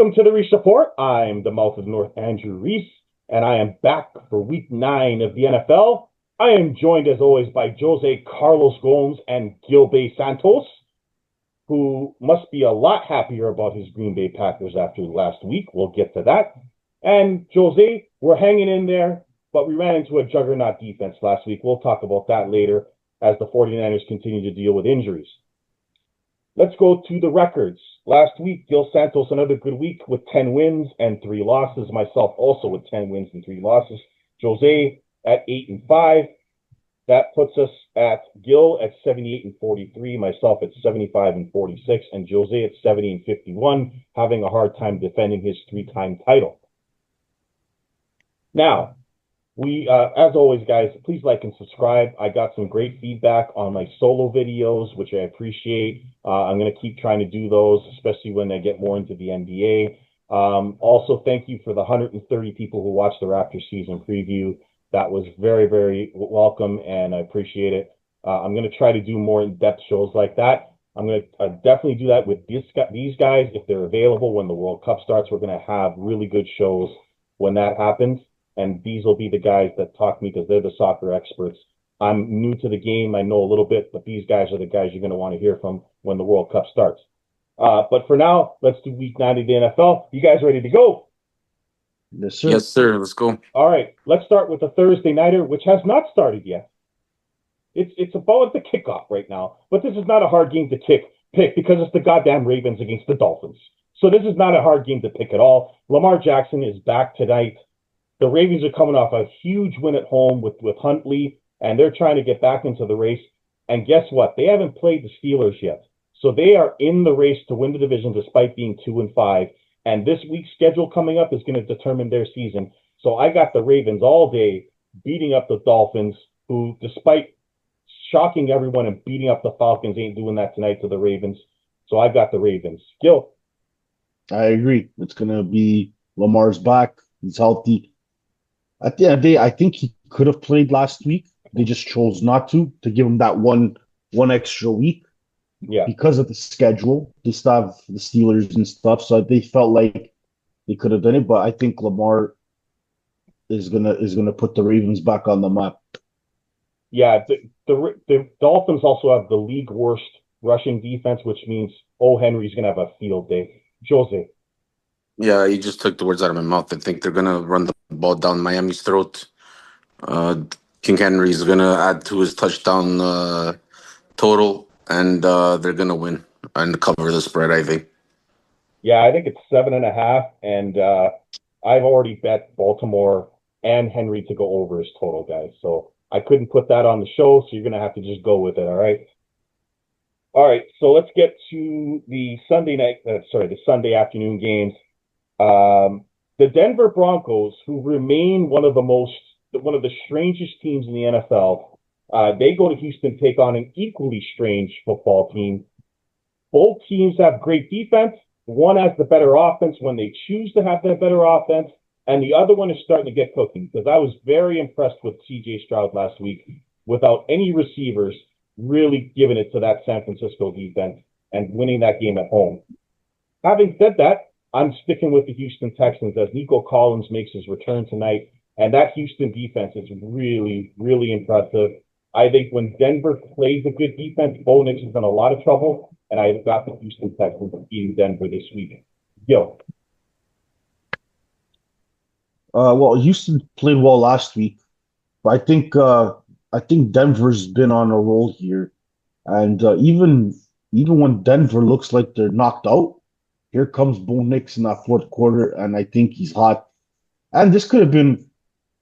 Welcome to the Reese Report. I'm the mouth of the North, Andrew Reese, and I am back for Week 9 of the NFL. I am joined, as always, by Jose Carlos Gomes and Gilbert Santos, who must be a lot happier about his Green Bay Packers after last week. We'll get to that. And Jose, we're hanging in there, but we ran into a juggernaut defense last week. We'll talk about that later as the 49ers continue to deal with injuries. Let's go to the records. Last week, Gil Santos, another good week with 10 wins and 3 losses. Myself also with 10 wins and 3 losses. Jose at 8-5. That puts us at Gil at 78-43, myself at 75-46, and Jose at 70-51, having a hard time defending his 3-time title. Now, we, as always, guys, please like and subscribe. I got some great feedback on my solo videos, which I appreciate. I'm going to keep trying to do those, especially when I get more into the NBA. Also, thank you for the 130 people who watched the Raptors season preview. That was very, very welcome, and I appreciate it. I'm going to try to do more in-depth shows like that. I'm going to definitely do that with these guys if they're available when the World Cup starts. We're going to have really good shows when that happens. And these will be the guys that talk to me because they're the soccer experts. I'm new to the game. I know a little bit, but these guys are the guys you're going to want to hear from when the World Cup starts. But for now, let's do Week 9 of the NFL. You guys ready to go? Yes, sir. Yes, sir. Let's go. All right. Let's start with the Thursday Nighter, which has not started yet. It's about the kickoff right now, but this is not a hard game to pick because it's the goddamn Ravens against the Dolphins. So this is not a hard game to pick at all. Lamar Jackson is back tonight. The Ravens are coming off a huge win at home with Huntley, and they're trying to get back into the race. And guess what? They haven't played the Steelers yet. So they are in the race to win the division despite being 2-5. And this week's schedule coming up is going to determine their season. So I got the Ravens all day beating up the Dolphins, who, despite shocking everyone and beating up the Falcons, ain't doing that tonight to the Ravens. So I got the Ravens. Gil? I agree. It's going to be Lamar's back. He's healthy. At the end of the day, I think he could have played last week. They just chose not to give him that one extra week. Yeah. Because of the schedule. They still have the Steelers and stuff, so they felt like they could have done it. But I think Lamar is gonna put the Ravens back on the map. Yeah, the Dolphins also have the league worst rushing defense, which means Henry's gonna have a field day. Jose. Yeah, you just took the words out of my mouth. I think they're gonna run the ball down Miami's throat. King Henry's gonna add to his touchdown total, and they're gonna win and cover the spread, I think. Yeah, I think it's 7.5, and I've already bet Baltimore and Henry to go over his total, guys. So I couldn't put that on the show, so you're gonna have to just go with it. All right. All right. So let's get to the the Sunday afternoon games. The Denver Broncos, who remain one of the strangest teams in the NFL, they go to Houston, take on an equally strange football team. Both teams have great defense. One has the better offense when they choose to have that better offense, and the other one is starting to get cooking, because I was very impressed with C.J. Stroud last week without any receivers, really giving it to that San Francisco defense and winning that game at home. Having said that, I'm sticking with the Houston Texans as Nico Collins makes his return tonight, and that Houston defense is really, really impressive. I think when Denver plays a good defense, Bo Nix is in a lot of trouble, and I've got the Houston Texans beating Denver this week. Yo. Well, Houston played well last week, but I think Denver's been on a roll here, and even when Denver looks like they're knocked out, here comes Bo Nix in that fourth quarter, and I think he's hot. And this could have been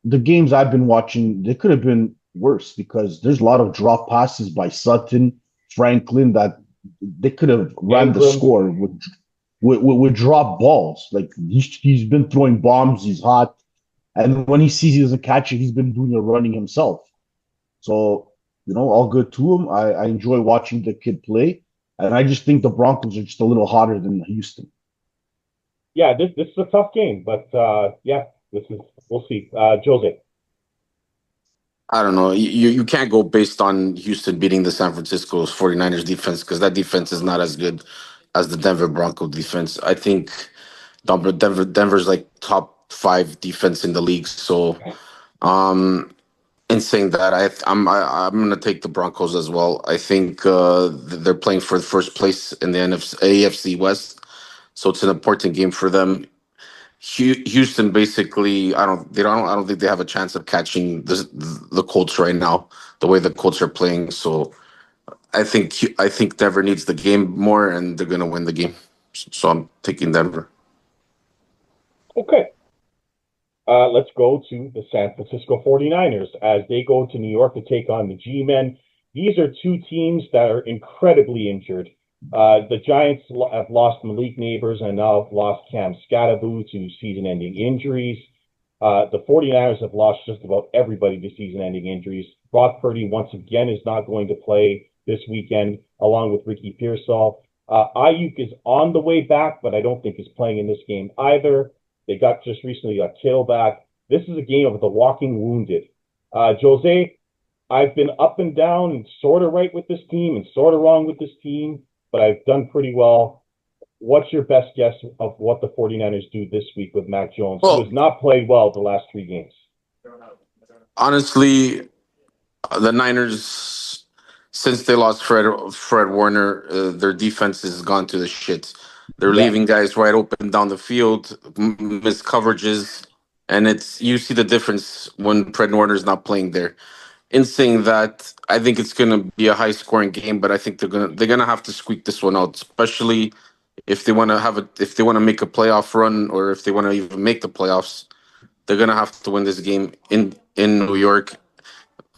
the games I've been watching. They could have been worse because there's a lot of drop passes by Sutton, Franklin that they could have ran the score with drop balls. Like he's been throwing bombs. He's hot, and when he sees he doesn't catch it, he's been doing the running himself. So all good to him. I enjoy watching the kid play. And I just think the Broncos are just a little hotter than Houston. Yeah, this is a tough game, but we'll see. Jose. I don't know. You can't go based on Houston beating the San Francisco 49ers defense, because that defense is not as good as the Denver Bronco defense. I think Denver's like top 5 defense in the league. So, um, in saying that, I'm gonna take the Broncos as well. I think they're playing for the first place in the AFC West, so it's an important game for them. Houston basically, I don't think they have a chance of catching the Colts right now, the way the Colts are playing. So I think Denver needs the game more, and they're gonna win the game. So I'm taking Denver. Okay. Let's go to the San Francisco 49ers as they go to New York to take on the G-Men. These are two teams that are incredibly injured. The Giants have lost Malik Neighbors and now have lost Cam Scatterbo to season-ending injuries. The 49ers have lost just about everybody to season-ending injuries. Brock Purdy, once again, is not going to play this weekend, along with Ricky Pearsall. Ayuk is on the way back, but I don't think he's playing in this game either. They got just recently got Kittle back. This is a game of the walking wounded. Jose, I've been up and down and sort of right with this team and sort of wrong with this team, but I've done pretty well. What's your best guess of what the 49ers do this week with Mac Jones, who has not played well the last 3 games? Honestly, the Niners, since they lost Fred Warner, their defense has gone to the shit. They're leaving guys right open down the field, missed coverages, and you see the difference when Fred Warner's not playing there. In saying that, I think it's gonna be a high scoring game, but I think they're gonna have to squeak this one out, especially if they want to make a playoff run, or if they want to even make the playoffs. They're gonna have to win this game in New York.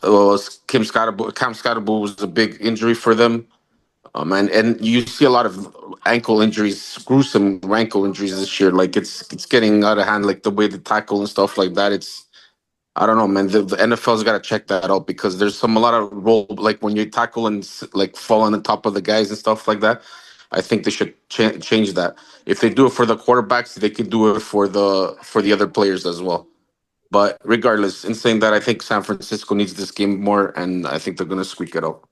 Cam Scottaboo was a big injury for them. And you see a lot of ankle injuries, gruesome ankle injuries this year. Like it's getting out of hand, like the way they tackle and stuff like that. I don't know, man. The NFL's got to check that out, because there's a lot of role, like when you tackle and like fall on the top of the guys and stuff like that. I think they should change that. If they do it for the quarterbacks, they could do it for the other players as well. But regardless, in saying that, I think San Francisco needs this game more, and I think they're going to squeak it out.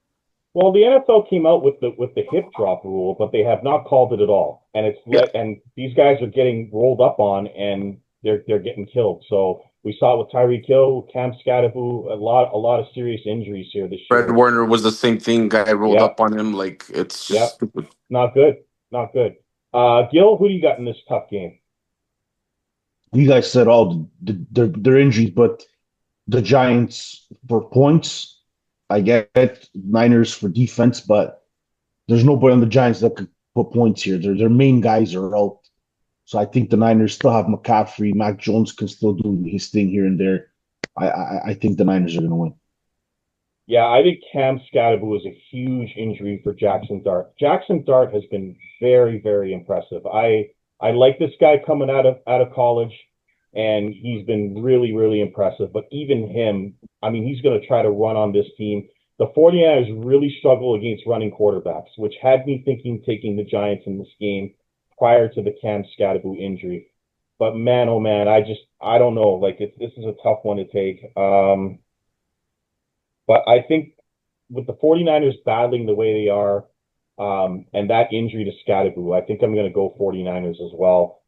Well, the NFL came out with the hip drop rule, but they have not called it at all. And and these guys are getting rolled up on, and they're getting killed. So we saw it with Tyreek Hill, Cam Scatterbo, a lot of serious injuries here this year. Fred Warner was the same thing. Guy rolled up on him. Like, it's just stupid. Not good. Not good. Gil, who do you got in this tough game? You guys said all their injuries, but the Giants for points. I get Niners for defense, but there's nobody on the Giants that could put points here. Their main guys are out. So I think the Niners still have McCaffrey. Mac Jones can still do his thing here and there. I think the Niners are going to win. Yeah, I think Cam Scatterbo is a huge injury for Jackson Dart. Jackson Dart has been very, very impressive. I like this guy coming out of college, and he's been really, really impressive. But even him, I mean, he's going to try to run on this team. The 49ers really struggle against running quarterbacks, which had me thinking taking the Giants in this game prior to the Cam Scatterbo injury. But man, oh man, I don't know. Like this is a tough one to take. But I think with the 49ers battling the way they are, and that injury to Scatterbo, I think I'm going to go 49ers as well.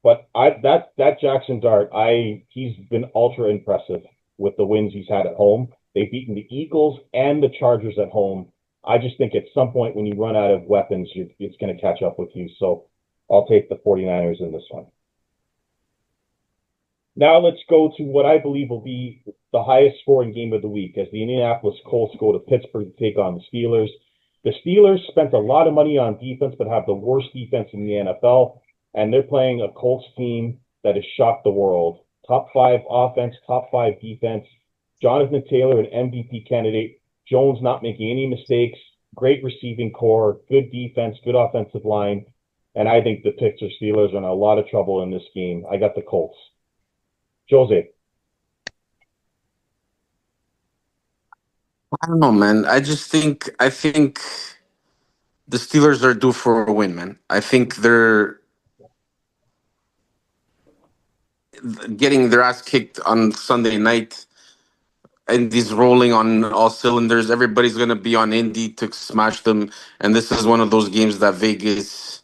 But that Jackson Dart, he's been ultra impressive with the wins he's had at home. They've beaten the Eagles and the Chargers at home. I just think at some point when you run out of weapons, it's going to catch up with you. So I'll take the 49ers in this one. Now let's go to what I believe will be the highest scoring game of the week as the Indianapolis Colts go to Pittsburgh to take on the Steelers. The Steelers spent a lot of money on defense, but have the worst defense in the NFL. And they're playing a Colts team that has shocked the world. Top 5 offense, top 5 defense. Jonathan Taylor, an MVP candidate. Jones not making any mistakes. Great receiving core, good defense, good offensive line. And I think the Pittsburgh Steelers are in a lot of trouble in this game. I got the Colts. Jose. I don't know, man. I think the Steelers are due for a win, man. I think they're getting their ass kicked on Sunday night, and he's rolling on all cylinders. Everybody's gonna be on Indy to smash them, and this is one of those games that Vegas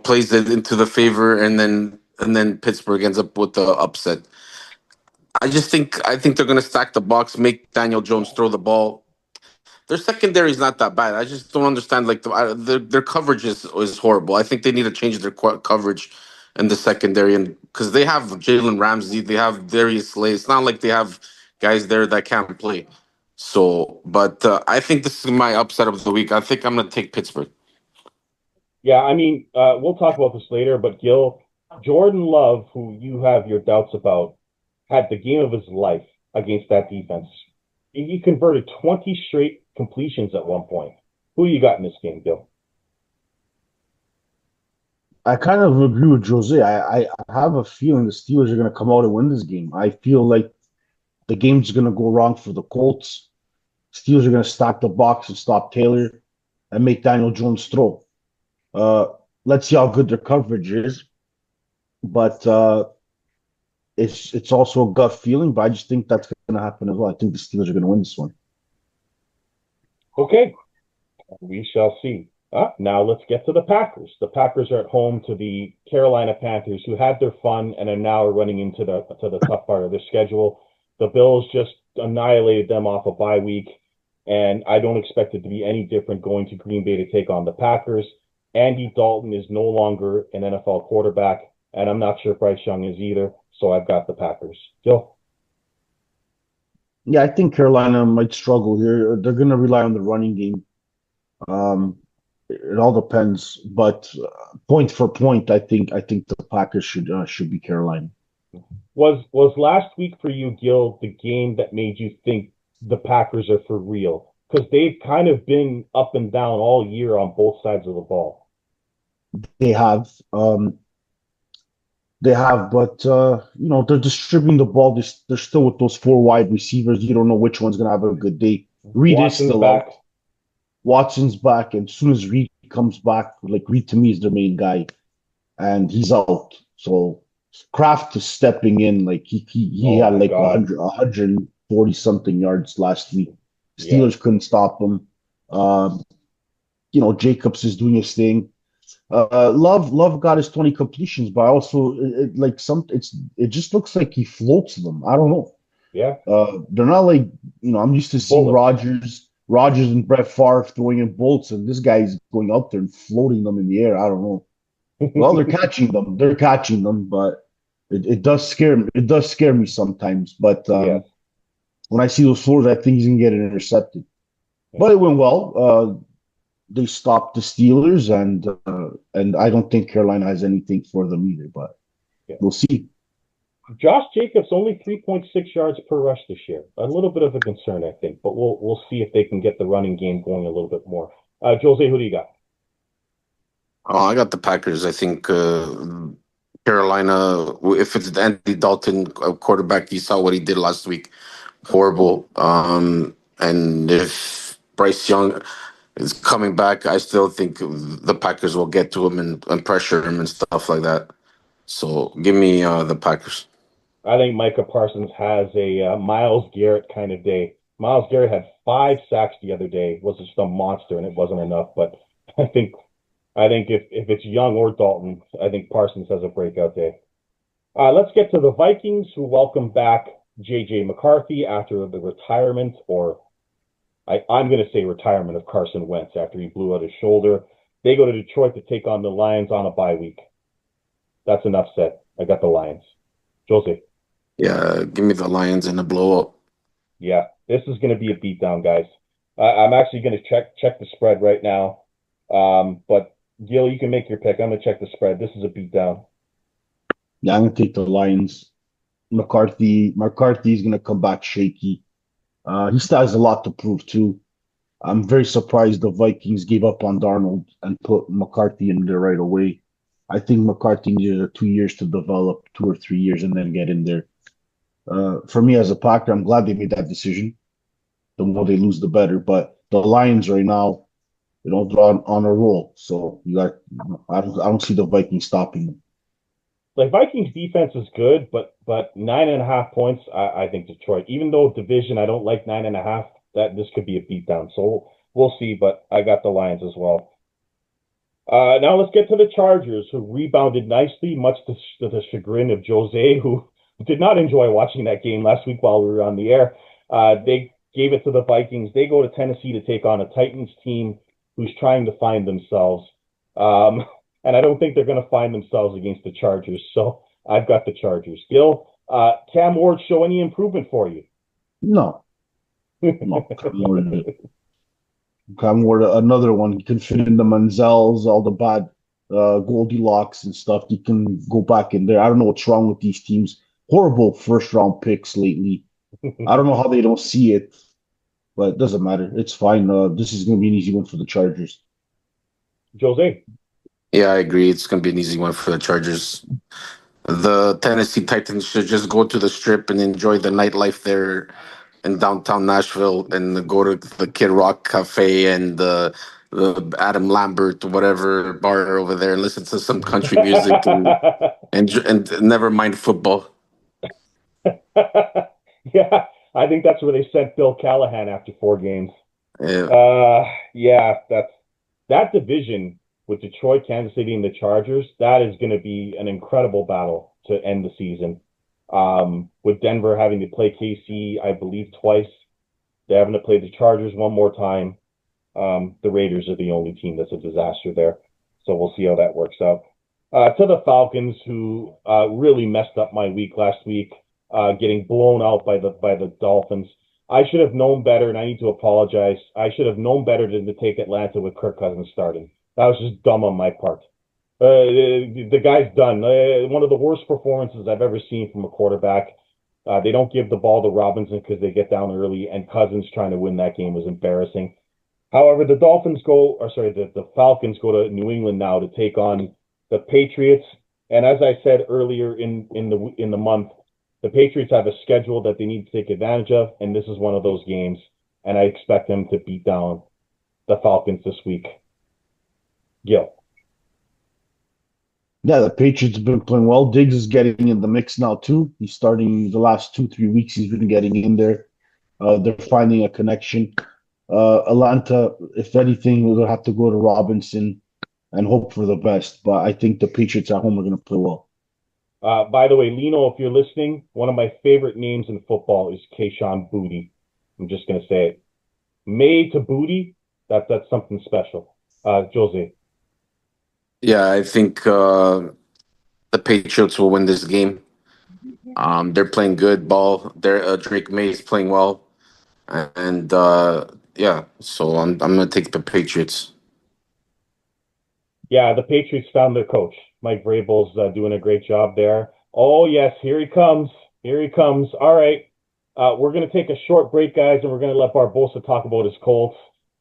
plays it into the favor, and then Pittsburgh ends up with the upset. I think they're gonna stack the box, make Daniel Jones throw the ball. Their secondary is not that bad. I just don't understand their coverage is horrible. I think they need to change their coverage in the secondary, and because they have Jalen Ramsey, they have Darius Slay. It's not like they have guys there that can't play. So, but I think this is my upset of the week. I think I'm gonna take Pittsburgh. Yeah, I mean, we'll talk about this later, but Gil, Jordan Love, who you have your doubts about, had the game of his life against that defense. He converted 20 straight completions at one point. Who you got in this game, Gil? I kind of agree with Jose. I have a feeling the Steelers are going to come out and win this game. I feel like the game's going to go wrong for the Colts. Steelers are going to stack the box and stop Taylor and make Daniel Jones throw. Uh, let's see how good their coverage is, but it's also a gut feeling. But I just think that's going to happen as well. I think the Steelers are going to win this one. Okay, we shall see. Now let's get to the Packers. The Packers are at home to the Carolina Panthers, who had their fun and are now running into the tough part of their schedule. The Bills just annihilated them off a bye week, and I don't expect it to be any different going to Green Bay to take on the Packers. Andy Dalton is no longer an NFL quarterback, and I'm not sure Bryce Young is either, so I've got the Packers. Gil? Yeah, I think Carolina might struggle here. They're going to rely on the running game. Um, it all depends, but point for point, I think the Packers should be Carolina. Was last week for you, Gil, the game that made you think the Packers are for real? Because they've kind of been up and down all year on both sides of the ball. They have, but they're distributing the ball. They're still with those four wide receivers. You don't know which one's gonna have a good day. Reed is Watson's still back. out. Watson's back, and as soon as Reed comes back, like Reed to me is their main guy, and he's out. So Kraft is stepping in. Like he Oh had my like God. 140 something yards last week. Yeah. Steelers couldn't stop him. Um, Jacobs is doing his thing. Love got his 20 completions, but also it just looks like he floats them. I don't know. Yeah. They're not like I'm used to seeing Bullets. Rodgers and Brett Favre throwing in bolts, and this guy's going out there and floating them in the air. I don't know. Well, they're catching them. They're catching them, but it does scare me. It does scare me sometimes. But Yes. when I see those floors, I think he's gonna get intercepted. But it went well. They stopped the Steelers, and I don't think Carolina has anything for them either. But Yeah. we'll see. Josh Jacobs only 3.6 yards per rush this year. A little bit of a concern, I think, but we'll see if they can get the running game going a little bit more. Jose, who do you got? Oh, I got the Packers. I think Carolina, if it's Andy Dalton quarterback, you saw what he did last week. Horrible. And if Bryce Young is coming back, I still think the Packers will get to him and pressure him and stuff like that. So give me the Packers. I think Micah Parsons has a Myles Garrett kind of day. Myles Garrett had 5 sacks the other day. Was just a monster, and it wasn't enough. But I think if it's Young or Dalton, I think Parsons has a breakout day. Let's get to the Vikings, who welcome back J.J. McCarthy after the retirement, or I'm going to say retirement of Carson Wentz after he blew out his shoulder. They go to Detroit to take on the Lions on a bye week. That's enough said. I got the Lions. Jose. Yeah, give me the Lions in a blowout. Yeah, this is going to be a beatdown, guys. I'm actually going to check the spread right now. But Gil, you can make your pick. I'm going to check the spread. This is a beatdown. Yeah, I'm gonna take the Lions. McCarthy's gonna come back shaky. He still has a lot to prove too. I'm very surprised the Vikings gave up on Darnold and put McCarthy in there right away. I think McCarthy needed 2 years to develop, 2 or 3 years, and then get in there. For me as a Packer, I'm glad they made that decision. The more they lose, the better. But the Lions right now, they're on a roll. So I don't see the Vikings stopping them. Like Vikings defense is good, but 9.5 points, I think Detroit. Even though division, I don't like 9.5. That this could be a beatdown. So we'll see. But I got the Lions as well. Now let's get to the Chargers, who rebounded nicely, much to the chagrin of Jose, who did not enjoy watching that game last week while we were on the air. They gave it to the Vikings. They go to Tennessee to take on a Titans team who's trying to find themselves. Um, and I don't think they're going to find themselves against the Chargers. So I've got the Chargers. Gil, Cam Ward show any improvement for you? No, no. Cam Ward, another one. He can fit in the Manziels, all the bad Goldilocks and stuff. He can go back in there. I don't know what's wrong with these teams. Horrible first round picks lately. I don't know how they don't see it, but it doesn't matter. It's fine. This is going to be an easy one for the Chargers. Jose. Yeah, I agree. It's going to be an easy one for the Chargers. The Tennessee Titans should just go to the Strip and enjoy the nightlife there in downtown Nashville and go to the Kid Rock Cafe and the Adam Lambert whatever bar over there and listen to some country music and never mind football. Yeah, I think that's where they sent Bill Callahan after 4 games. Yeah. Yeah, that division with Detroit, Kansas City, and the Chargers. That is going to be an incredible battle to end the season. With Denver having to play KC, I believe twice, they're having to play the Chargers one more time. The Raiders are the only team that's a disaster there, so we'll see how that works out. To the Falcons, who really messed up my week last week, getting blown out by the Dolphins. I should have known better, and I need to apologize. I should have known better than to take Atlanta with Kirk Cousins starting. That was just dumb on my part. The guy's done. One of the worst performances I've ever seen from a quarterback. They don't give the ball to Robinson because they get down early, and Cousins trying to win that game was embarrassing. However, the Falcons go to New England now to take on the Patriots. And as I said earlier in the month, the Patriots have a schedule that they need to take advantage of, and this is one of those games. And I expect them to beat down the Falcons this week. Gil. Yeah, the Patriots have been playing well. Diggs is getting in the mix now too. He's starting the last 2, 3 weeks. He's been getting in there. They're finding a connection. Atlanta, if anything, we're gonna have to go to Robinson and hope for the best. But I think the Patriots at home are gonna play well. By the way, Lino, if you're listening, one of my favorite names in football is Kayshon Boutte. I'm just gonna say it. May to Booty, that's something special. Jose. Yeah, I think the Patriots will win this game. They're playing good ball. Drake May is playing well, and yeah, so I'm gonna take the Patriots. Yeah, the Patriots found their coach. Mike Vrabel's doing a great job there. Oh yes, here he comes. Here he comes. All right, we're gonna take a short break, guys, and we're gonna let Barbosa talk about his Colts.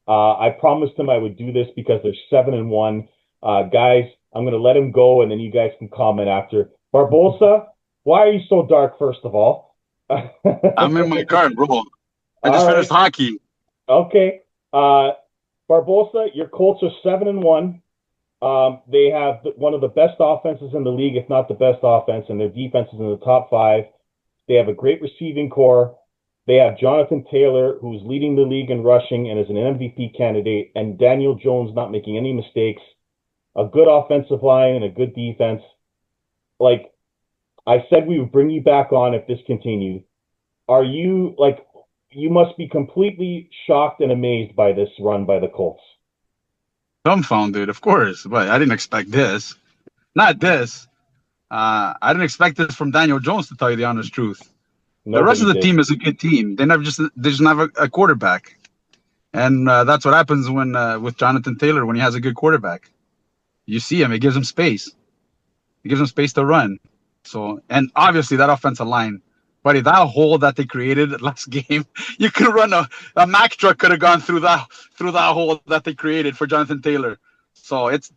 I promised him I would do this because they're 7-1. Guys, I'm going to let him go, and then you guys can comment after. Barbosa, why are you so dark, first of all? I'm in my car, bro. I just finished hockey. Okay. Barbosa, your Colts are 7-1. They have one of the best offenses in the league, if not the best offense, and their defense is in the top 5. They have a great receiving core. They have Jonathan Taylor, who's leading the league in rushing and is an MVP candidate, and Daniel Jones not making any mistakes. A good offensive line and a good defense. Like I said, we would bring you back on if this continued. Are you you must be completely shocked and amazed by this run by the Colts? Dumbfounded, of course, but I didn't expect this. Not this. I didn't expect this from Daniel Jones, to tell you the honest truth. The rest of the team is a good team. They just have a quarterback, and that's what happens when with Jonathan Taylor when he has a good quarterback. You see him; it gives him space. It gives him space to run. So, and obviously that offensive line, buddy, that hole that they created last game, you could run a Mack truck could have gone through that hole that they created for Jonathan Taylor. So it's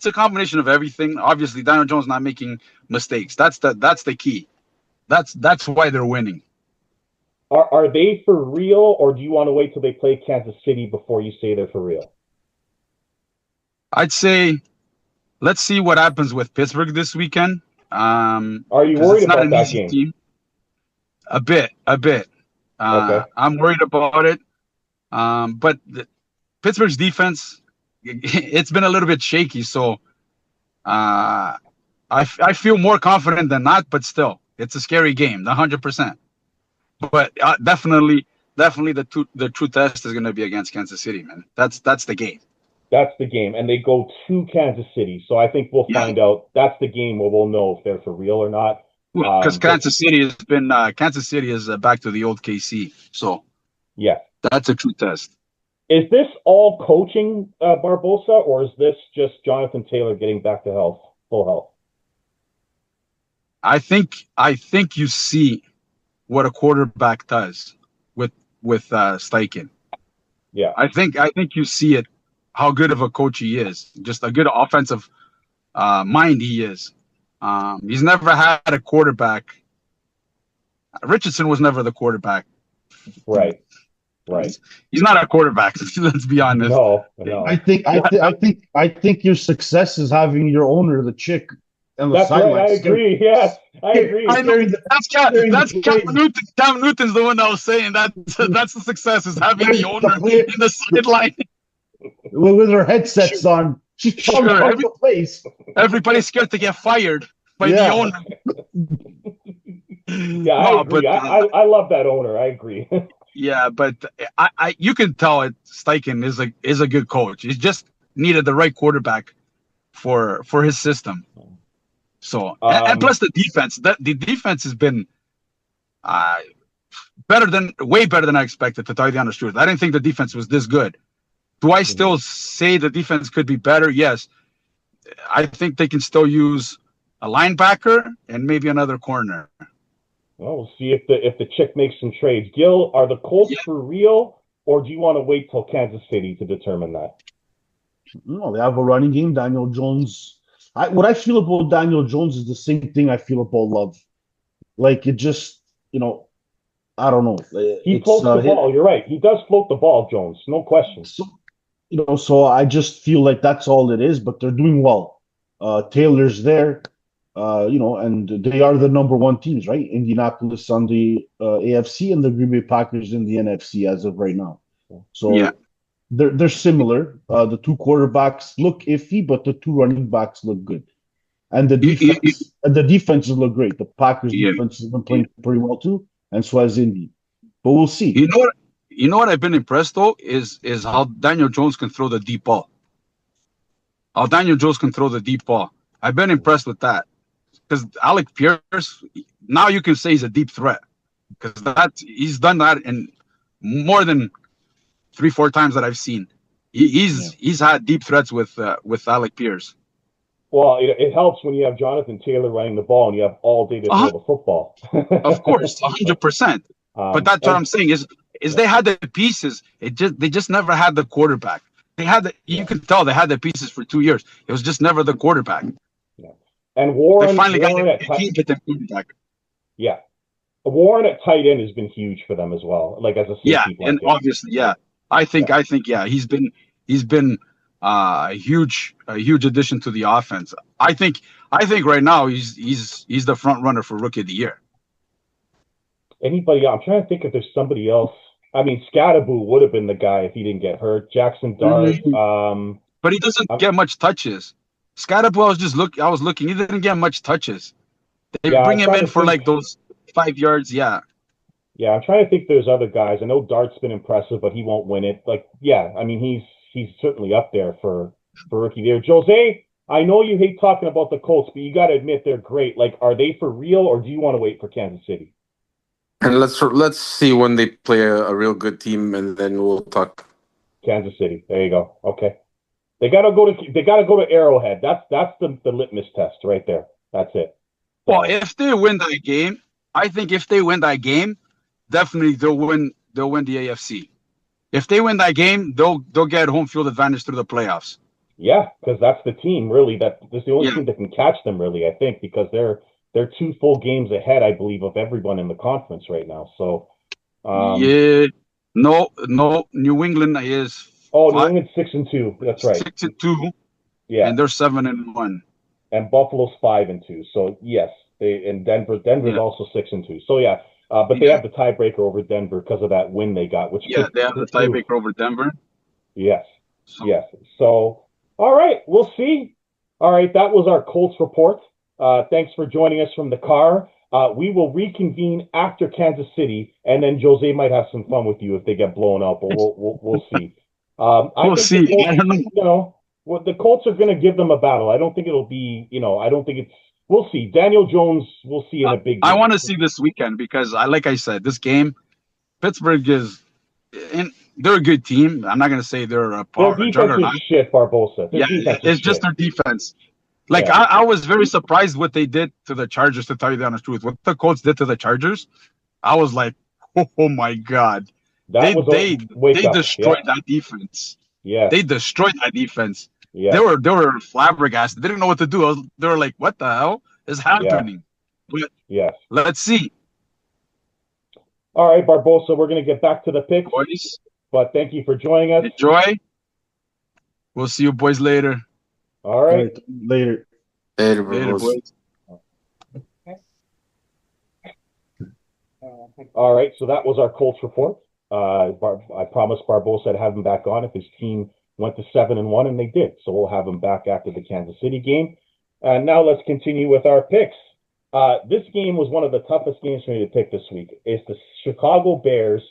a combination of everything. Obviously, Daniel Jones not making mistakes. That's the key. That's why they're winning. Are they for real, or do you want to wait till they play Kansas City before you say they're for real? I'd say let's see what happens with Pittsburgh this weekend. Are you worried about that game? Team. A bit. Okay. I'm worried about it. But Pittsburgh's defense, it's been a little bit shaky. So I feel more confident than not, but still, it's a scary game, 100%. But definitely the true test is going to be against Kansas City, man. That's the game. That's the game, and they go to Kansas City. So I think we'll find out. That's the game where we'll know if they're for real or not. Because Kansas City is back to the old KC. So yeah, that's a true test. Is this all coaching, Barbosa, or is this just Jonathan Taylor getting back to full health? I think you see what a quarterback does with Steichen. Yeah, I think you see it, how good of a coach he is, just a good offensive mind he is. He's never had a quarterback. Richardson was never the quarterback. Right. He's not a quarterback. Let's be honest. No. I think your success is having your owner, the chick, and the That's right. I agree. Yes, I agree. I know. That's Cam Newton. Cam Newton's the one that was saying that. That's the success, is having the owner in the sideline with her headsets on. She's all over the place. Everybody's scared to get fired by the owner. Yeah, I agree. I love that owner. I agree. Yeah, but I you can tell Steichen is a good coach. He just needed the right quarterback for his system. So and plus the defense. The defense has been way better than I expected, to tell you the honest truth. I didn't think the defense was this good. Do I still say the defense could be better? Yes. I think they can still use a linebacker and maybe another corner. Well, we'll see if the chick makes some trades. Gil, are the Colts for real, or do you want to wait till Kansas City to determine that? No, they have a running game. Daniel Jones. What I feel about Daniel Jones is the same thing I feel about Love. Like, it just, I don't know. He floats the ball. You're right. He does float the ball, Jones. No question. So I just feel like that's all it is. But they're doing well. Taylor's there. And they are the number one teams, right? Indianapolis on the AFC and the Green Bay Packers in the NFC as of right now. So they're similar. The two quarterbacks look iffy, but the two running backs look good, and the defenses look great. The Packers defense has been playing pretty well too, and so has Indy. But we'll see. You know what I've been impressed though is how Daniel Jones can throw the deep ball. I've been impressed with that. Because Alec Pierce, now you can say he's a deep threat, because he's done that in more than 3-4 times that I've seen. He's had deep threats with Alec Pierce. Well, it helps when you have Jonathan Taylor running the ball and you have all day to throw the football. Of course, 100%. But that's what I'm saying is they had the pieces. They just never had the quarterback. You can tell they had the pieces for 2 years. It was just never the quarterback. And Warren finally got Warren at tight end has been huge for them as well. Like as a safety blanket. And obviously, I think he's been a huge addition to the offense. I think right now he's the front runner for Rookie of the Year. Anybody? I'm trying to think if there's somebody else. I mean, Scatterboo would have been the guy if he didn't get hurt. Jackson Dart. But he doesn't get much touches. Scatterboo, I was looking. He didn't get much touches. They bring him in for like those 5 yards. Yeah, I'm trying to think. There's other guys. I know Dart's been impressive, but he won't win it. I mean, he's certainly up there for Rookie there. Jose, I know you hate talking about the Colts, but you got to admit they're great. Like, are they for real, or do you want to wait for Kansas City? And let's see when they play a real good team, and then we'll talk. Kansas City. There you go. Okay. They gotta go to Arrowhead. That's the litmus test right there. That's it. Well, if they win that game, I think definitely they'll win the AFC. If they win that game, they'll get home field advantage through the playoffs. Yeah, because that's the team really. That's the only team that can catch them really. I think because they're 2 full games ahead, I believe, of everyone in the conference right now. So no, New England is. Oh, New England's 6-2. That's right. 6-2. Yeah, and they're 7-1. And Buffalo's 5-2. So yes, Denver's also 6-2. So yeah, but they have the tiebreaker over Denver because of that win they got. Which they have the tiebreaker over Denver. Yes, So, Yes. So, all right, we'll see. All right, that was our Colts report. Thanks for joining us from the car. We will reconvene after Kansas City, and then Jose might have some fun with you if they get blown out, but we'll see. I we'll think the see. I Colts, don't know. well, the Colts are going to give them a battle. I don't think it'll be, I don't think it's. We'll see. Daniel Jones, we'll see in a big I game. want to see this weekend because, like I said, this game, Pittsburgh is, they're a good team. I'm not going to say they're Their a defense is juggernaut. shit, Barbosa. Their Yeah, defense is it's just shit. their defense. Like Yeah, I was very surprised what they did to the Chargers. To tell you the honest truth, what the Colts did to the Chargers, I was like, oh my god, that they was they a wake they up. Yeah, destroyed that defense. yes, They destroyed that defense. They yes, were they were flabbergasted. They didn't know what to do. They were like, what the hell is yeah, happening? But yes. let's see, All right, Barbosa, we're going to get back to the picks, boys. but thank you for joining us. Enjoy. We'll see you boys later. All All right. right, later. Later, Later, bros. boys. All right, so that was our Colts report. I promised Barbosa I'd have him back on if his team went to 7-1, and they did. So we'll have him back after the Kansas City game. And now let's continue with our picks. This game was one of the toughest games for me to pick this week. It's the Chicago Bears.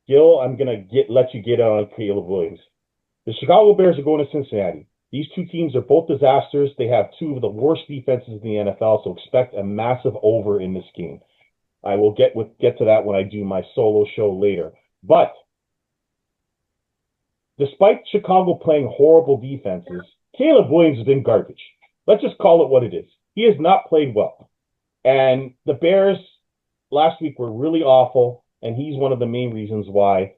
Gil, I'm gonna let you get on Caleb Williams. The Chicago Bears are going to Cincinnati. These two teams are both disasters. They have two of the worst defenses in the NFL, so expect a massive over in this game. I will get to that when I do my solo show later. But despite Chicago playing horrible defenses, Caleb Williams has been garbage. Let's just call it what it is. He has not played well. And the Bears last week were really awful, and he's one of the main reasons why.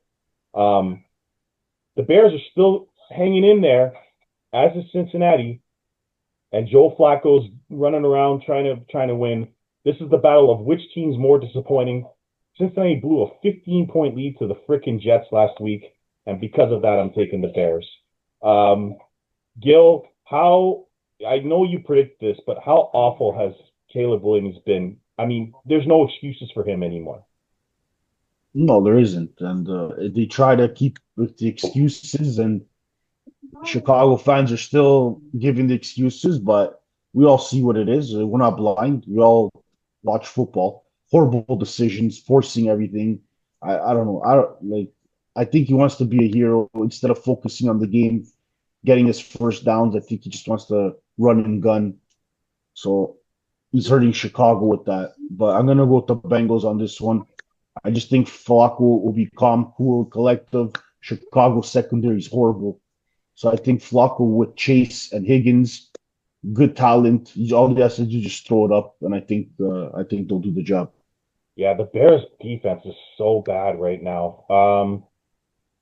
The Bears are still hanging in there, as is Cincinnati, and Joe Flacco's running around trying to win. This is the battle of which team's more disappointing. Cincinnati blew a 15-point lead to the frickin' Jets last week, and because of that, I'm taking the Bears. Gil, I know you predict this, but how awful has Caleb Williams been? I mean, there's no excuses for him anymore. No, there isn't. And they try to keep with the excuses, and Chicago fans are still giving the excuses, but we all see what it is. We're not blind. We all watch football. Horrible decisions, forcing everything. I don't know. I think he wants to be a hero instead of focusing on the game, getting his first downs. I think he just wants to run and gun. So he's hurting Chicago with that. But I'm gonna go with the Bengals on this one. I just think Flacco will be calm, cool, collective. Chicago secondary is horrible. So I think Flacco with Chase and Higgins, good talent. All he has to do is just throw it up, and I think they'll do the job. Yeah, the Bears' defense is so bad right now.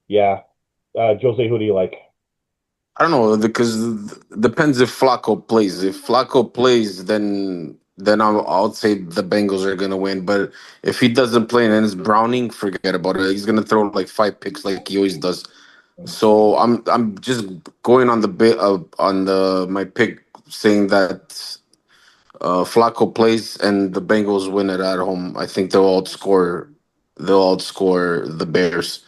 Yeah. Jose, who do you like? I don't know because depends if Flacco plays. If Flacco plays, then I'll say the Bengals are gonna win. But if he doesn't play and it's Browning, forget about it. He's gonna throw like 5 picks like he always does. So I'm just going on the bit of on the my pick saying that Flacco plays and the Bengals win it at home. I think they'll outscore the Bears.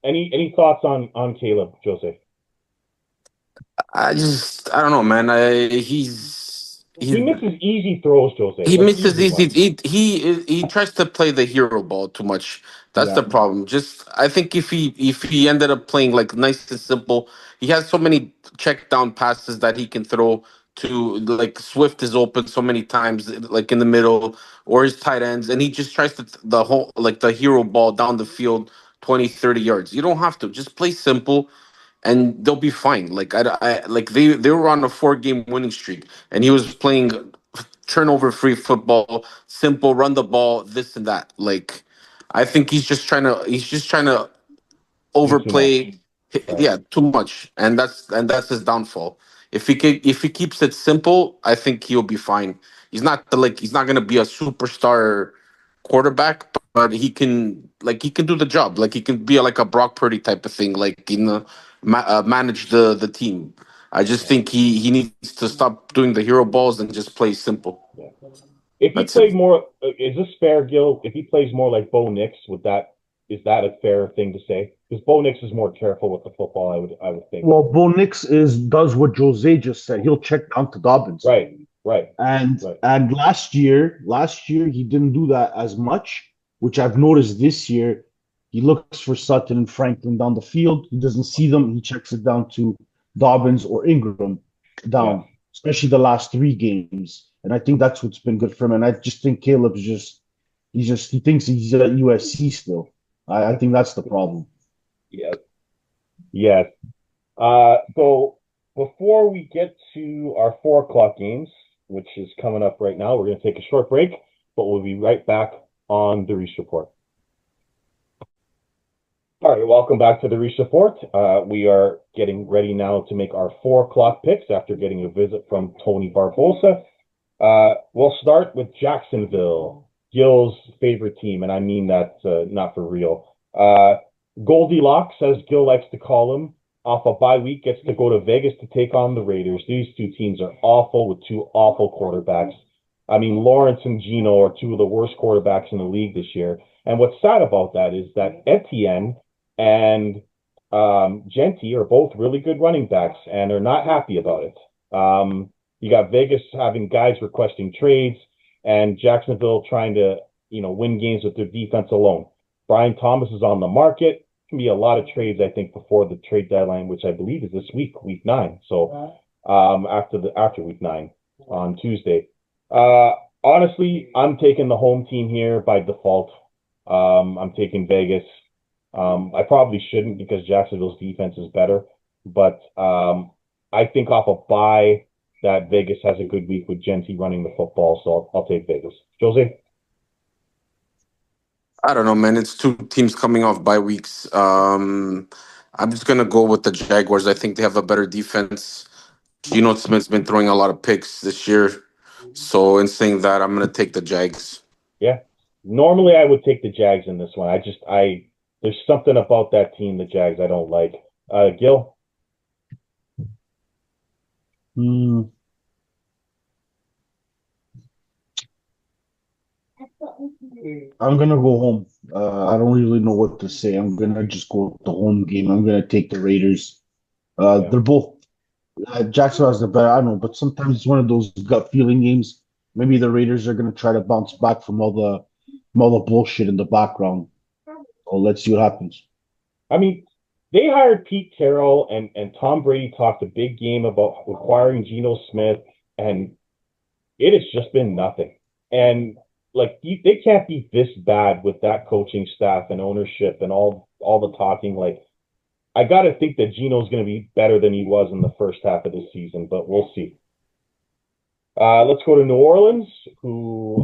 Any thoughts on Caleb, Jose? I don't know, man. He misses easy throws, Jose. He Like misses easy these. ones. He tries to play the hero ball too much. That's Yeah. the problem. Just I think if he ended up playing like nice and simple, he has so many check down passes that he can throw to like Swift is open so many times, like in the middle or his tight ends, and he just tries to the whole like the hero ball down the field 20, 30 yards. You don't have to just play simple and they'll be fine. Like like they were on a 4 game winning streak, and he was playing turnover free football, simple run the ball, this and that. Like I think he's just trying to Do too much. overplay, Right. yeah, too much, and that's his downfall. If he keeps it simple, I think he'll be fine. He's not gonna be a superstar quarterback, but he can do the job. Like he can be like a Brock Purdy type of thing. Like manage the team. I just think he needs to stop doing the hero balls and just play simple. If he That's it. played more, is this fair, Gil? If he plays more like Bo Nix, would that Is that a fair thing to say? Because Bo Nix is more careful with the football, I would think. Well, Bo Nix does what Jose just said. He'll check down to Dobbins. Right, right, And right. and last year he didn't do that as much, which I've noticed this year. He looks for Sutton and Franklin down the field. He doesn't see them. He checks it down to Dobbins or Ingram Yeah. down, especially the last 3 games. And I think that's what's been good for him. And I just think Caleb's he thinks he's at USC still. I think that's the problem. Yeah. Yes. So before we get to our 4 o'clock games, which is coming up right now, we're going to take a short break, but we'll be right back on the Reese Report. All right, welcome back to the Reese Report. We are getting ready now to make our 4 o'clock picks after getting a visit from Tony Barbosa. We'll start with Jacksonville, Gil's favorite team, and I mean that not for real. Goldilocks, as Gil likes to call him, off a bye week, gets to go to Vegas to take on the Raiders. These 2 teams are awful with 2 awful quarterbacks. I mean, Lawrence and Geno are 2 of the worst quarterbacks in the league this year. And what's sad about that is that Etienne and Genty are both really good running backs, and they're not happy about it. You got Vegas having guys requesting trades, and Jacksonville trying to, win games with their defense alone. Brian Thomas is on the market. Can be a lot of trades, I think, before the trade deadline, which I believe is this week 9. So after week 9 on Tuesday. Honestly, I'm taking the home team here by default. I'm taking Vegas. I probably shouldn't because Jacksonville's defense is better, but I think off a bye that Vegas has a good week with Genty running the football, so I'll take Vegas. Jose? I don't know, man. It's 2 teams coming off bye weeks. I'm just gonna go with the Jaguars. I think they have a better defense. Geno Smith's been throwing a lot of picks this year, so in saying that, I'm gonna take the Jags. Yeah. Normally I would take the Jags in this one. There's something about that team, the Jags, I don't like. Gil? Hmm. I'm gonna go home. I don't really know what to say. I'm gonna just go with the home game. I'm gonna take the Raiders. Yeah. They're both Jacksonville has the better. I don't know, but sometimes it's one of those gut feeling games. Maybe the Raiders are gonna try to bounce back from all the bullshit in the background. So let's see what happens. I mean, they hired Pete Carroll and Tom Brady talked a big game about acquiring Geno Smith, and it has just been nothing. And like they can't be this bad with that coaching staff and ownership and all the talking. Like I gotta think that Geno's gonna be better than he was in the first half of this season, but we'll see. Let's go to New Orleans, who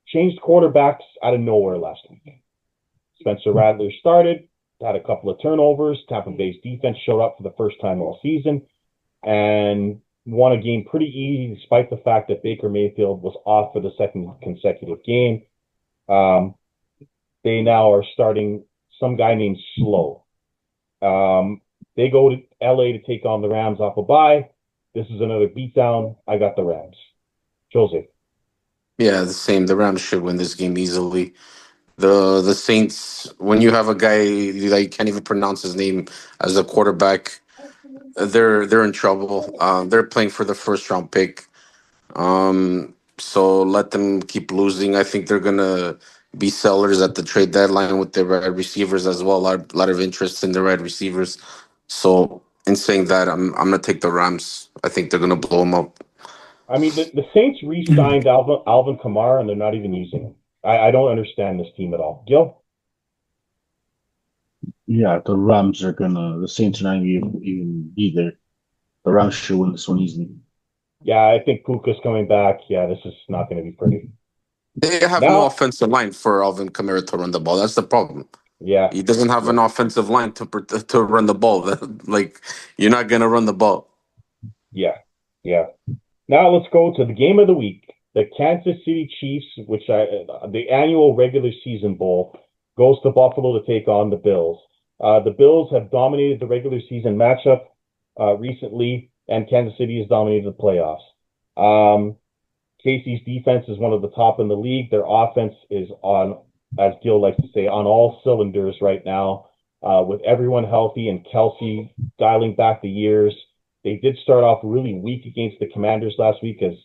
changed quarterbacks out of nowhere last week. Spencer Rattler started, had a couple of turnovers. Tampa Bay's defense showed up for the first time all season and won a game pretty easy despite the fact that Baker Mayfield was off for the 2nd consecutive game. They now are starting some guy named Slow. They go to LA to take on the Rams off a bye. This is another beatdown. I got the Rams. Jose. Yeah, the same. The Rams should win this game easily. The Saints, when you have a guy that you can't even pronounce his name as a quarterback, they're in trouble. They're playing for the 1st round pick. So let them keep losing. I think they're gonna be sellers at the trade deadline with their wide receivers as well. A lot of interest in the wide receivers. So in saying that, I'm gonna take the Rams. I think they're gonna blow them up. I mean, the Saints re-signed Alvin Kamara, and they're not even using him. I don't understand this team at all. Gil? Yeah, the Saints are not even be there. The Rams should win this one easily. Yeah, I think Puka's coming back. Yeah, this is not going to be pretty. They have no Now, offensive line for Alvin Kamara to run the ball. That's the problem. yeah, He doesn't have an offensive line to run the ball. Like you're not gonna run the ball. yeah, yeah. Now let's go to the game of the week. The Kansas City Chiefs, the annual regular season bowl, goes to Buffalo to take on the Bills. The Bills have dominated the regular season matchup recently, and Kansas City has dominated the playoffs. Casey's defense is one of the top in the league. Their offense is on as Gil likes to say, on all cylinders right now. With everyone healthy and Kelsey dialing back the years. They did start off really weak against the Commanders last week as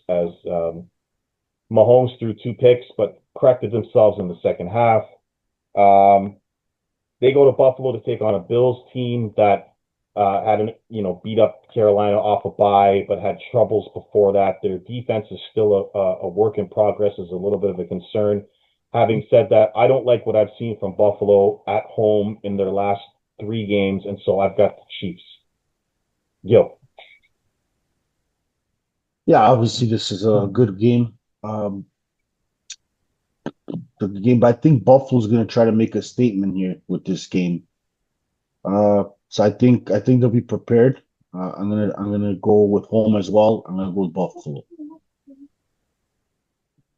Mahomes threw 2 picks, but corrected themselves in the second half. They go to Buffalo to take on a Bills team that beat up Carolina off a bye, but had troubles before that. Their defense is still a work in progress, is a little bit of a concern. Having said that, I don't like what I've seen from Buffalo at home in their last 3 games, and so I've got the Chiefs. Yo. Yeah, obviously this is a good game. But I think Buffalo's going to try to make a statement here with this game. So I think they'll be prepared. I'm gonna go with home as well. I'm gonna go with Buffalo.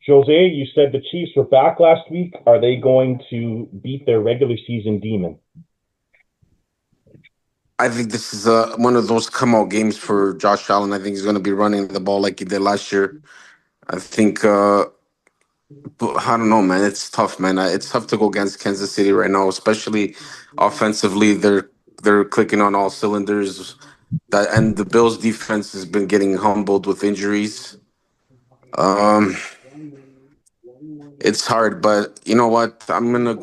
Jose, you said the Chiefs were back last week. Are they going to beat their regular season demon? I think this is one of those come out games for Josh Allen. I think he's going to be running the ball like he did last year. I think, but I don't know, man. It's tough, man. It's tough to go against Kansas City right now, especially offensively. They're clicking on all cylinders. And the Bills' defense has been getting humbled with injuries. Um, it's hard, but you know what? I'm gonna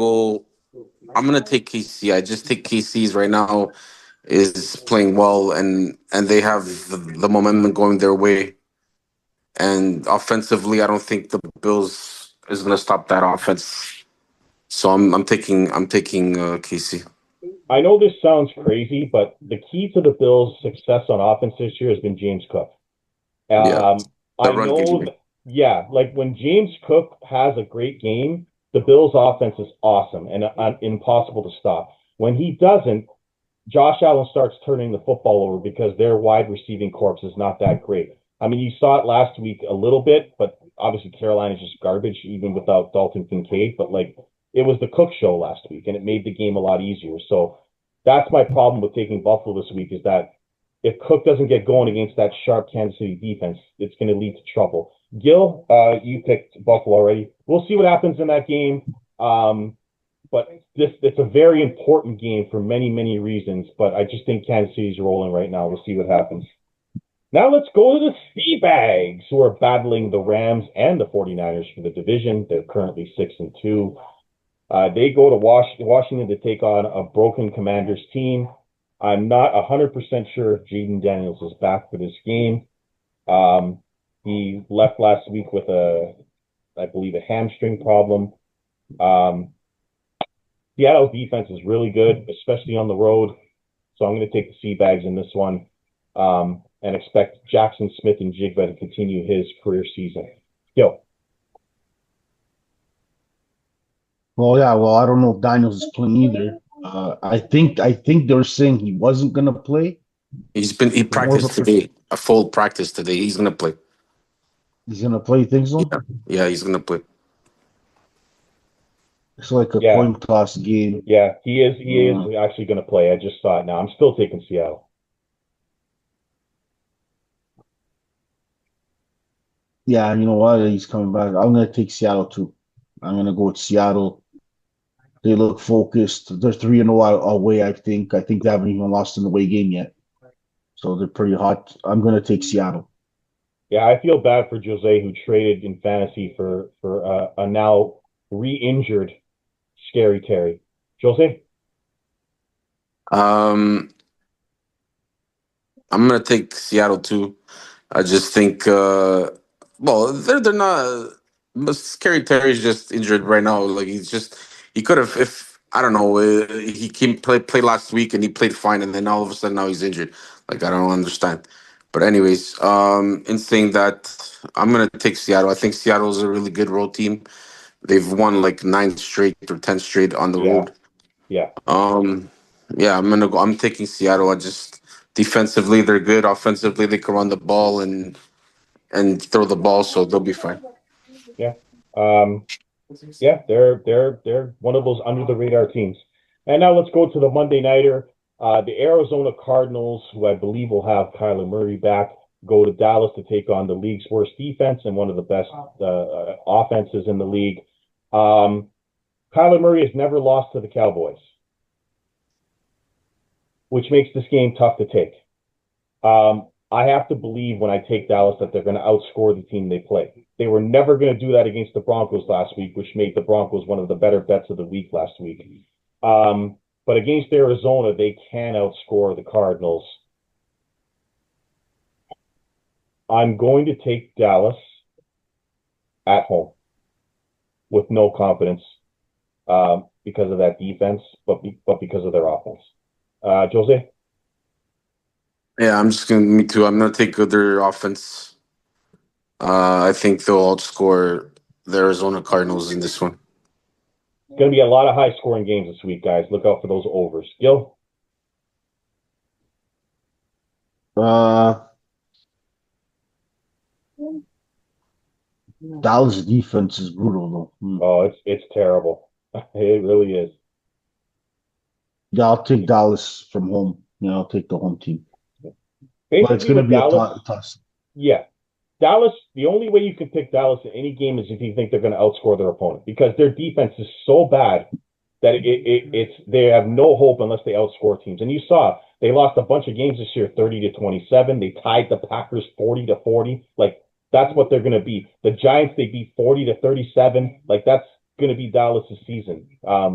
take KC. I just think KC's right now is playing well, and they have the momentum going their way. And offensively, I don't think the Bills is gonna stop that offense. So I'm taking KC. I know this sounds crazy, but the key to the Bills' success on offense this year has been James Cook. Yeah, I the run know, game. yeah, like when James Cook has a great game, the Bills' offense is awesome and impossible to stop. When he doesn't, Josh Allen starts turning the football over because their wide receiving corps is not that great. I mean, you saw it last week a little bit, but obviously Carolina's just garbage, even without Dalton Kincaid. But like, it was the Cook show last week, and it made the game a lot easier. So that's my problem with taking Buffalo this week is that if Cook doesn't get going against that sharp Kansas City defense, it's going to lead to trouble. Gil, you picked Buffalo already. We'll see what happens in that game. But it's a very important game for many, many reasons. But I just think Kansas City's rolling right now. We'll see what happens. Now let's go to the Seabags, who are battling the Rams and the 49ers for the division. They're currently 6-2. They go to Washington to take on a broken Commanders team. I'm not 100% sure if Jaden Daniels is back for this game. He left last week with I believe, a hamstring problem. Seattle's defense is really good, especially on the road. So I'm going to take the Seabags in this one and expect Jackson Smith and Jigba to continue his career season. Yo. Well, yeah. Well, I don't know if Daniels is playing either. I think they were saying he wasn't gonna play. He More of practiced today, a full practice today. He's gonna play. he's gonna play. You think so? Yeah, he's gonna play. It's like a Yeah. coin toss game. Yeah, he is actually going to play. I just saw it now. I'm still taking Seattle. Yeah, and you know what? He's coming back. I'm gonna take Seattle too. I'm gonna go with Seattle. They look focused. They're 3-0 away, I think. I think they haven't even lost in the away game yet. So they're pretty hot. I'm gonna take Seattle. Yeah, I feel bad for Jose, who traded in fantasy for a now re-injured Scary Terry. Jose? Um, I'm gonna take Seattle too. I just think, well, they're not. But Scary Terry's just injured right now. Like he could have if I don't know. He came play last week and he played fine, and then all of a sudden now he's injured. Like I don't understand. But anyways, in saying that, I'm gonna take Seattle. I think Seattle's a really good road team. They've won like 9 straight or 10 straight on the Yeah, road. yeah. Yeah, I'm gonna go. I'm taking Seattle. I just defensively they're good. Offensively they can run the ball and throw the ball, so they'll be fine. Yeah. Um, yeah, they're one of those under the radar teams. And now let's go to the Monday nighter. The Arizona Cardinals, who I believe will have Kyler Murray back, go to Dallas to take on the league's worst defense and one of the best offenses in the league. Kyler Murray has never lost to the Cowboys, which makes this game tough to take. I have to believe when I take Dallas that they're going to outscore the team they play. They were never going to do that against the Broncos last week, which made the Broncos one of the better bets of the week last week. But against Arizona, they can outscore the Cardinals. I'm going to take Dallas at home with no confidence because of that defense, but because of their offense. Jose? Yeah, me too. I'm gonna take their offense. I think they'll outscore the Arizona Cardinals in this one. It's going to be a lot of high-scoring games this week, guys. Look out for those overs. Gil? Dallas defense is brutal though. Oh, it's terrible. It really is. Yeah, I'll take Dallas from home. Yeah, I'll take the home team. Basically, But it's going to be Dallas, a toss. yeah. Dallas, the only way you can pick Dallas in any game is if you think they're going to outscore their opponent, because their defense is so bad that they have no hope unless they outscore teams. And you saw they lost a bunch of games this year, 30-27. They tied the Packers 40-40. Like, that's what they're going to be. The Giants, they beat 40-37. Like, that's going to be Dallas' season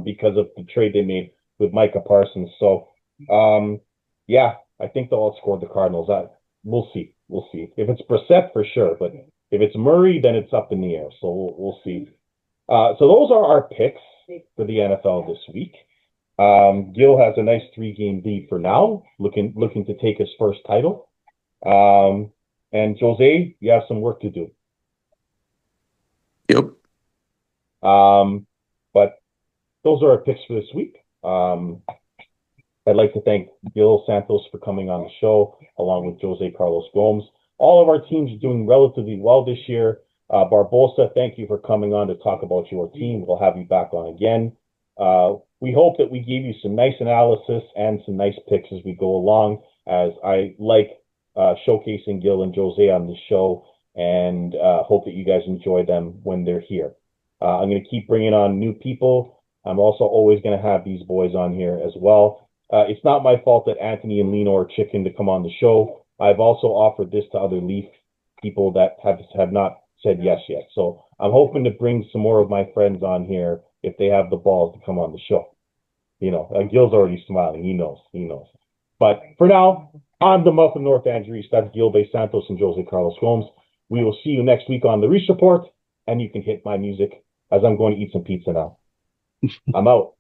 because of the trade they made with Micah Parsons. So, yeah, I think they'll outscore the Cardinals. We'll see. We'll see. If it's Brissett, for sure. But if it's Murray, then it's up in the air. So we'll see. So those are our picks for the NFL this week. Gil has a nice 3-game lead for now, looking to take his first title. And Jose, you have some work to do. Yep. But those are our picks for this week. I'd like to thank Gil Santos for coming on the show, along with Jose Carlos Gomes. All of our teams are doing relatively well this year. Barbosa, thank you for coming on to talk about your team. We'll have you back on again. We hope that we gave you some nice analysis and some nice picks as we go along, as I like showcasing Gil and Jose on this show, and hope that you guys enjoy them when they're here. I'm going to keep bringing on new people. I'm also always going to have these boys on here as well. It's not my fault that Anthony and Lino are chicken to come on the show. I've also offered this to other Leaf people that have not said yes yet. So I'm hoping to bring some more of my friends on here if they have the balls to come on the show. You know, Gil's already smiling. He knows. But for now, I'm the Muff of North Andrews. That's Gil Bay Santos and Jose Carlos Gomes. We will see you next week on the Reach Report, and you can hit my music as I'm going to eat some pizza now. I'm out.